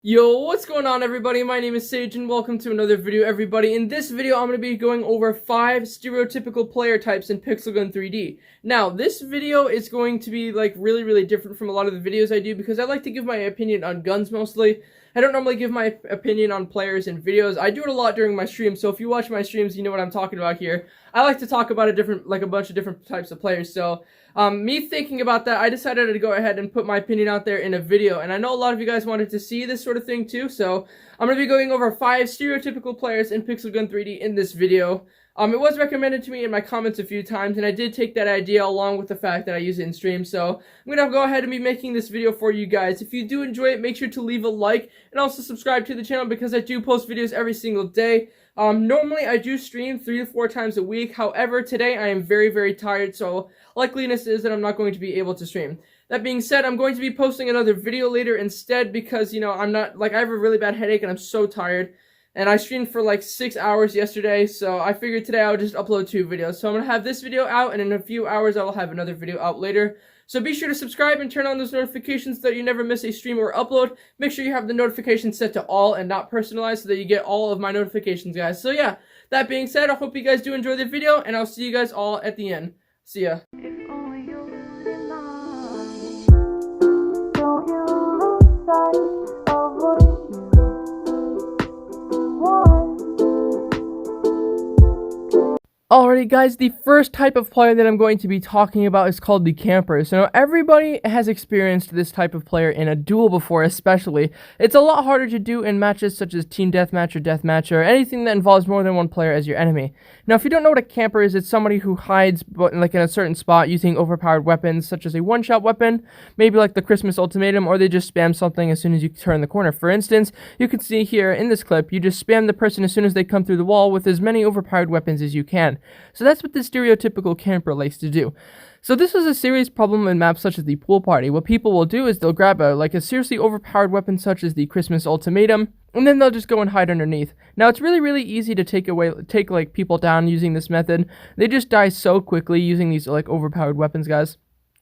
Yo, what's going on everybody? My name is Sage and welcome to another video everybody. In this video, I'm going to be going over 5 stereotypical player types in Pixel Gun 3D. Now, this video is going to be like really different from a lot of the videos I do because I like to give my opinion on guns mostly. I don't normally give my opinion on players in videos. I do it a lot during my streams, so if you watch my streams, you know what I'm talking about here. I like to talk about a bunch of different types of players, so me thinking about that, I decided to go ahead and put my opinion out there in a video, and I know a lot of you guys wanted to see this sort of thing too, so I'm going to be going over 5 stereotypical players in Pixel Gun 3D in this video. It was recommended to me in my comments a few times, and I did take that idea along with the fact that I use it in stream, so I'm going to go ahead and be making this video for you guys. If you do enjoy it, make sure to leave a like, and also subscribe to the channel because I do post videos every single day. Normally I do stream 3 to 4 times a week, however, today I am very tired, so likeliness is that I'm not going to be able to stream. That being said, I'm going to be posting another video later instead because, you know, I have a really bad headache and I'm so tired. And I streamed for like 6 hours yesterday, so I figured today I would just upload 2 videos. So I'm going to have this video out, and in a few hours I will have another video out later. So be sure to subscribe and turn on those notifications so that you never miss a stream or upload. Make sure you have the notifications set to all and not personalized so that you get all of my notifications, guys. So yeah, that being said, I hope you guys do enjoy the video, and I'll see you guys all at the end. See ya. Alrighty guys, the first type of player that I'm going to be talking about is called the camper. So everybody has experienced this type of player in a duel before, especially. It's a lot harder to do in matches such as team deathmatch or deathmatch or anything that involves more than one player as your enemy. Now if you don't know what a camper is, it's somebody who hides like in a certain spot using overpowered weapons such as a one-shot weapon, maybe like the Christmas ultimatum, or they just spam something as soon as you turn the corner. For instance, you can see here in this clip, you just spam the person as soon as they come through the wall with as many overpowered weapons as you can. So that's what the stereotypical camper likes to do. So this is a serious problem in maps such as the pool party. What people will do is they'll grab a seriously overpowered weapon such as the Christmas ultimatum, and then they'll just go and hide underneath. Now it's really easy to take like people down using this method. They just die so quickly using these like overpowered weapons, guys.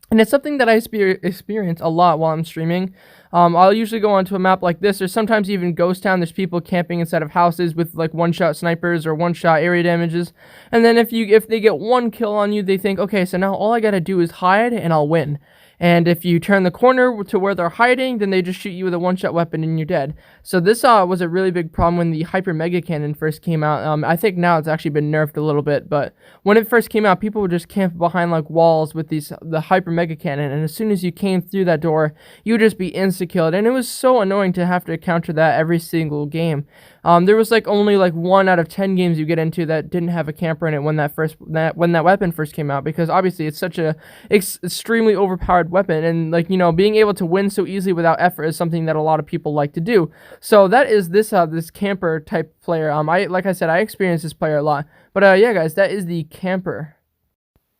And it's something that I experience a lot while I'm streaming. I'll usually go onto a map like this, or sometimes even Ghost Town. There's people camping inside of houses with like one-shot snipers or one-shot area damages. And then if they get one kill on you, they think, okay, so now all I gotta do is hide and I'll win. And if you turn the corner to where they're hiding, then they just shoot you with a one-shot weapon and you're dead. So this was a really big problem when the Hyper Mega Cannon first came out. I think now it's actually been nerfed a little bit, but when it first came out, people would just camp behind like walls with the Hyper Mega Cannon, and as soon as you came through that door, you would just be insta-killed, and it was so annoying to have to counter that every single game. There was like only like 1 out of 10 games you get into that didn't have a camper in it when that weapon first came out, because obviously it's such a extremely overpowered weapon, and like, you know, being able to win so easily without effort is something that a lot of people like to do. So that is this camper type player. Like I said, I experienced this player a lot, but yeah guys, that is the camper.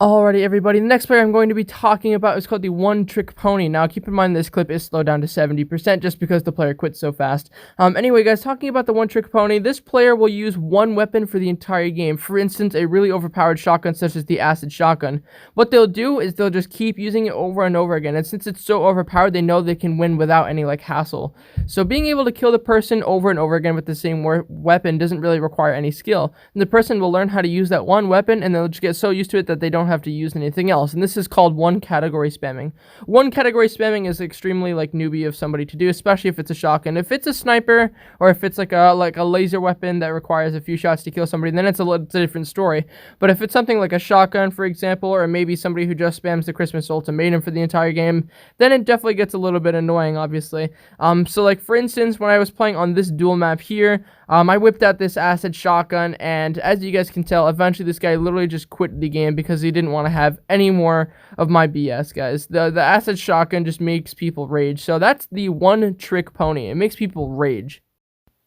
Alrighty everybody, the next player I'm going to be talking about is called the OneTrick Pony. Now keep in mind this clip is slowed down to 70% just because the player quit so fast. Anyway guys, talking about the OneTrick Pony, this player will use one weapon for the entire game. For instance, a really overpowered shotgun such as the acid shotgun. What they'll do is they'll just keep using it over and over again, and since it's so overpowered, they know they can win without any like hassle. So being able to kill the person over and over again with the same weapon doesn't really require any skill. And the person will learn how to use that one weapon, and they'll just get so used to it that they don't have to use anything else, and this is called one category spamming. One category spamming is extremely like newbie of somebody to do, especially if it's a shotgun. If it's a sniper or if it's like a laser weapon that requires a few shots to kill somebody, then it's a different story. But if it's something like a shotgun, for example, or maybe somebody who just spams the Christmas ultimatum for the entire game, then it definitely gets a little bit annoying, obviously. So like for instance, when I was playing on this duel map here, I whipped out this acid shotgun, and as you guys can tell, eventually this guy literally just quit the game because he didn't want to have any more of my BS, guys. The acid shotgun just makes people rage. So that's the OneTrick Pony. It makes people rage.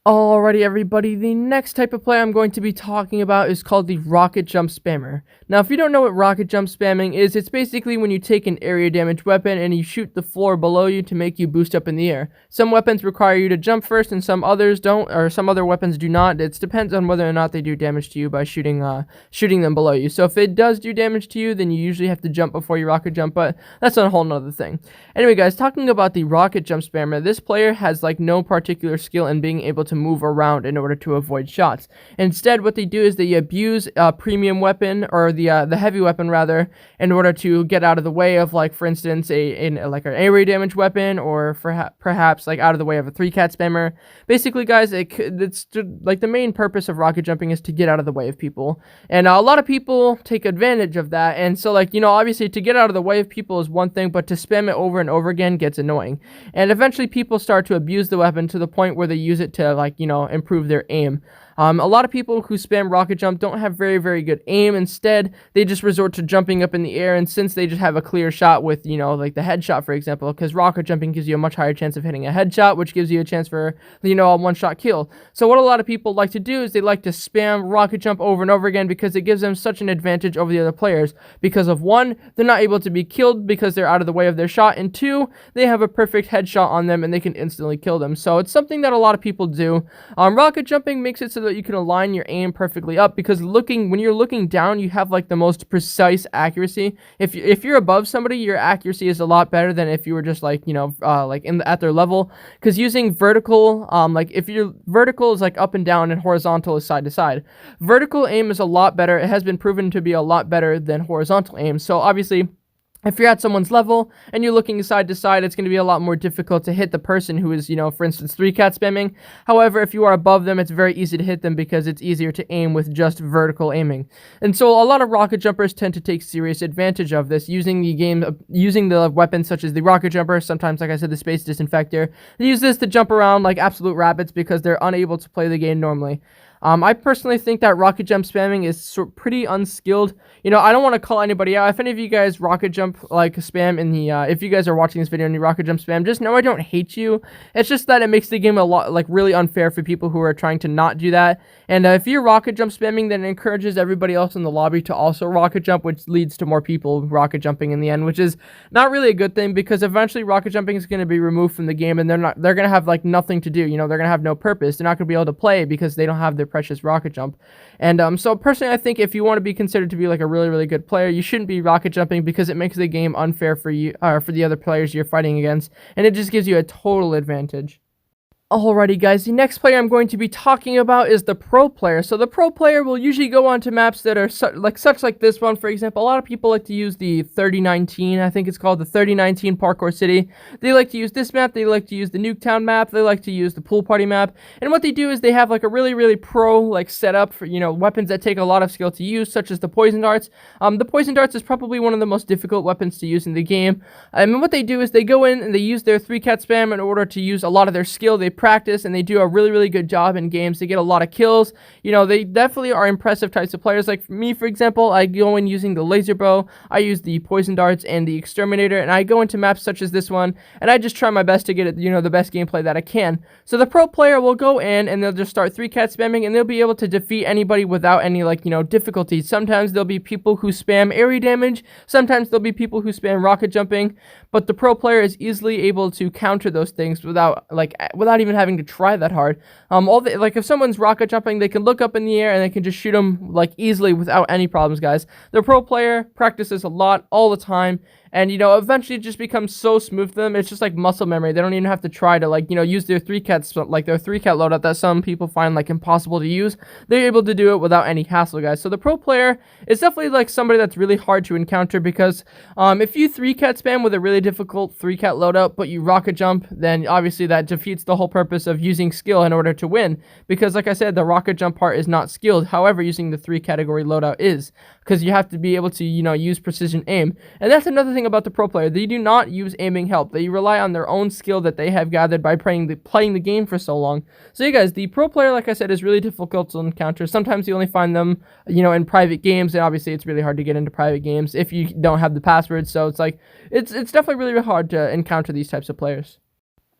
Alrighty, everybody, the next type of play I'm going to be talking about is called the rocket jump spammer. Now, if you don't know what rocket jump spamming is, it's basically when you take an area damage weapon and you shoot the floor below you to make you boost up in the air. Some weapons require you to jump first and some others don't, or some other weapons do not. It depends on whether or not they do damage to you by shooting them below you. So if it does do damage to you, then you usually have to jump before you rocket jump, but that's a whole nother thing. Anyway, guys, talking about the rocket jump spammer, this player has like no particular skill in being able to move around in order to avoid shots. Instead, what they do is they abuse a premium weapon, or the heavy weapon rather, in order to get out of the way of, like, for instance, an area damage weapon, or perhaps like out of the way of a 3-cat spammer. Basically, guys, it's like the main purpose of rocket jumping is to get out of the way of people, and a lot of people take advantage of that. And so, like, obviously to get out of the way of people is one thing, but to spam it over and over again gets annoying. And eventually people start to abuse the weapon to the point where they use it to, like, improve their aim. A lot of people who spam rocket jump don't have very, very good aim. Instead, they just resort to jumping up in the air, and since they just have a clear shot with, like the headshot, for example, because rocket jumping gives you a much higher chance of hitting a headshot, which gives you a chance for, a one-shot kill. So what a lot of people like to do is they like to spam rocket jump over and over again because it gives them such an advantage over the other players. Because of one, they're not able to be killed because they're out of the way of their shot, and two, they have a perfect headshot on them and they can instantly kill them. So it's something that a lot of people do. Rocket jumping makes it so that you can align your aim perfectly up, because when you're looking down, you have like the most precise accuracy. If you're above somebody, your accuracy is a lot better than if you were just like at their level, because using vertical, if your vertical is like up and down and horizontal is side to side, vertical aim is a lot better. It has been proven to be a lot better than horizontal aim. So obviously, if you're at someone's level and you're looking side to side, it's going to be a lot more difficult to hit the person who is, for instance, 3-cat spamming. However, if you are above them, it's very easy to hit them because it's easier to aim with just vertical aiming. And so a lot of rocket jumpers tend to take serious advantage of this, using the weapons such as the rocket jumper, sometimes, like I said, the space disinfector. They use this to jump around like absolute rabbits because they're unable to play the game normally. I personally think that rocket jump spamming is pretty unskilled. I don't want to call anybody out. If any of you guys rocket jump spam in the, if you guys are watching this video and you rocket jump spam, just know I don't hate you. It's just that it makes the game a lot, really unfair for people who are trying to not do that. And if you're rocket jump spamming, then it encourages everybody else in the lobby to also rocket jump, which leads to more people rocket jumping in the end, which is not really a good thing, because eventually rocket jumping is going to be removed from the game, and they're going to have nothing to do. They're going to have no purpose. They're not going to be able to play because they don't have their precious rocket jump. And so personally, I think if you want to be considered to be like a really, really good player, you shouldn't be rocket jumping, because it makes the game unfair for you, for the other players you're fighting against, and it just gives you a total advantage. Alrighty, guys, the next player I'm going to be talking about is the pro player. So the pro player will usually go on to maps that are such like this one, for example. A lot of people like to use the 3019, I think it's called the 3019 Parkour City. They like to use this map, they like to use the Nuketown map, they like to use the Pool Party map. And what they do is they have like a really, really pro setup for, weapons that take a lot of skill to use, such as the poison darts. The poison darts is probably one of the most difficult weapons to use in the game. And what they do is they go in and they use their 3-cat spam in order to use a lot of their skill. They practice, and they do a really, really good job in games. They get a lot of kills. They definitely are impressive types of players. Like me, for example, I go in using the laser bow, I use the poison darts and the exterminator, and I go into maps such as this one, and I just try my best to get it, the best gameplay that I can. So the pro player will go in and they'll just start 3-cat spamming, and they'll be able to defeat anybody without any difficulties. Sometimes there'll be people who spam area damage, sometimes there'll be people who spam rocket jumping, but the pro player is easily able to counter those things without even having to try that hard. If someone's rocket jumping, they can look up in the air and they can just shoot them easily without any problems, guys. The pro player practices a lot all the time, and eventually it just becomes so smooth to them. It's just like muscle memory. They don't even have to try to use their 3-cat their 3-cat loadout that some people find impossible to use. They're able to do it without any hassle, guys. So the pro player is definitely somebody that's really hard to encounter, because if you 3-cat spam with a really difficult 3-cat loadout but you rocket jump, then obviously that defeats the whole purpose of using skill in order to win, because like I said, the rocket jump part is not skilled. However, using the 3-category loadout is, because you have to be able to use precision aim. And that's another thing about the pro player. They do not use aiming help. They rely on their own skill that they have gathered by playing the game for so long. So you guys, the pro player, like I said, is really difficult to encounter. Sometimes you only find them in private games, and obviously it's really hard to get into private games if you don't have the password. So it's definitely really hard to encounter these types of players.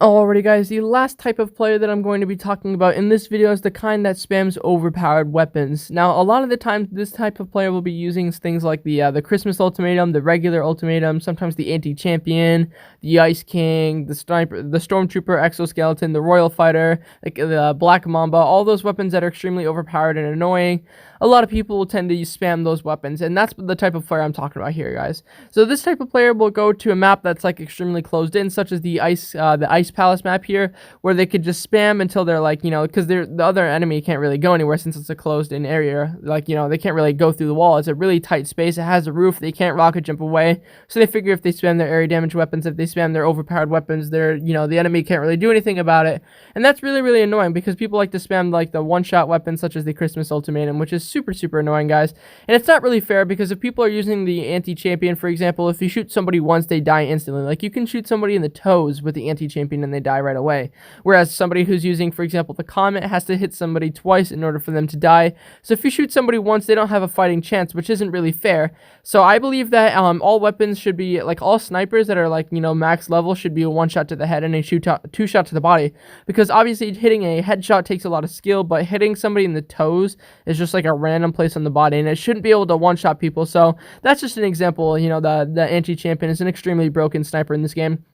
Alrighty guys, the last type of player that I'm going to be talking about in this video is the kind that spams overpowered weapons. Now, a lot of the times this type of player will be using things like the Christmas ultimatum, the regular ultimatum, sometimes the anti-champion, the Ice King, the sniper, the stormtrooper exoskeleton, the royal fighter, like the black mamba, all those weapons that are extremely overpowered and annoying. A lot of people will tend to spam those weapons, and that's the type of player I'm talking about here, guys. So this type of player will go to a map that's like extremely closed in, such as the Ice Palace map here, where they could just spam until they're like, because the other enemy can't really go anywhere since it's a closed in area. Like, they can't really go through the wall. It's a really tight space. It has a roof. They can't rocket jump away. So they figure if they spam their area damage weapons, if they spam their overpowered weapons, the enemy can't really do anything about it. And that's really, really annoying because people like to spam like the one-shot weapons such as the Christmas ultimatum, which is super, super annoying, guys. And it's not really fair because if people are using the anti-champion, for example, if you shoot somebody once, they die instantly. Like, you can shoot somebody in the toes with the anti-champion and they die right away. Whereas somebody who's using, for example, the comet has to hit somebody twice in order for them to die. So if you shoot somebody once, they don't have a fighting chance, which isn't really fair. So I believe that all weapons should be, like, all snipers that are, like, max level should be a one-shot to the head and a two-shot to the body. Because obviously hitting a headshot takes a lot of skill, but hitting somebody in the toes is just like a random place on the body, and it shouldn't be able to one-shot people. So that's just an example. The anti-champion is an extremely broken sniper in this game.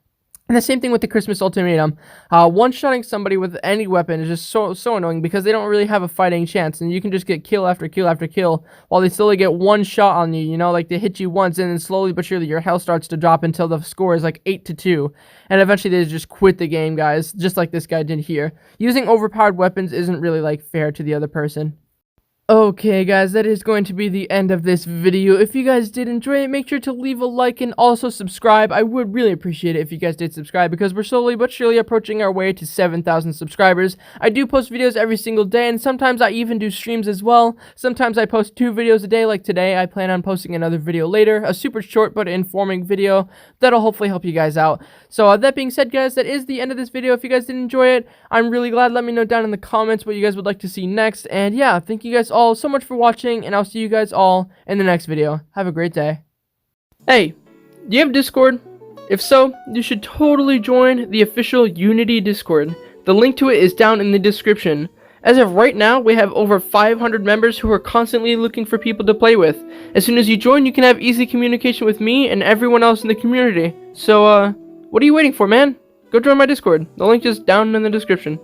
And the same thing with the Christmas ultimatum. One-shotting somebody with any weapon is just so annoying because they don't really have a fighting chance, and you can just get kill after kill after kill while they slowly get one shot on you. Like they hit you once, and then slowly but surely your health starts to drop until the score is like 8-2, and eventually they just quit the game, guys, just like this guy did here. Using overpowered weapons isn't really like fair to the other person. Okay guys, that is going to be the end of this video. If you guys did enjoy it, make sure to leave a like and also subscribe. I would really appreciate it if you guys did subscribe because we're slowly but surely approaching our way to 7,000 subscribers. I do post videos every single day, and sometimes I even do streams as well. Sometimes I post 2 videos a day, like today. I plan on posting another video later, a super short but informing video that'll hopefully help you guys out. So that being said, guys, that is the end of this video. If you guys did enjoy it, I'm really glad. Let me know down in the comments what you guys would like to see next. And yeah, thank you guys all so much for watching, and I'll see you guys all in the next video. Have a great day. Hey, do you have Discord? If so, you should totally join the official Unity Discord. The link to it is down in the description. As of right now, we have over 500 members who are constantly looking for people to play with. As soon as you join, you can have easy communication with me and everyone else in the community. So, what are you waiting for, man? Go join my Discord. The link is down in the description.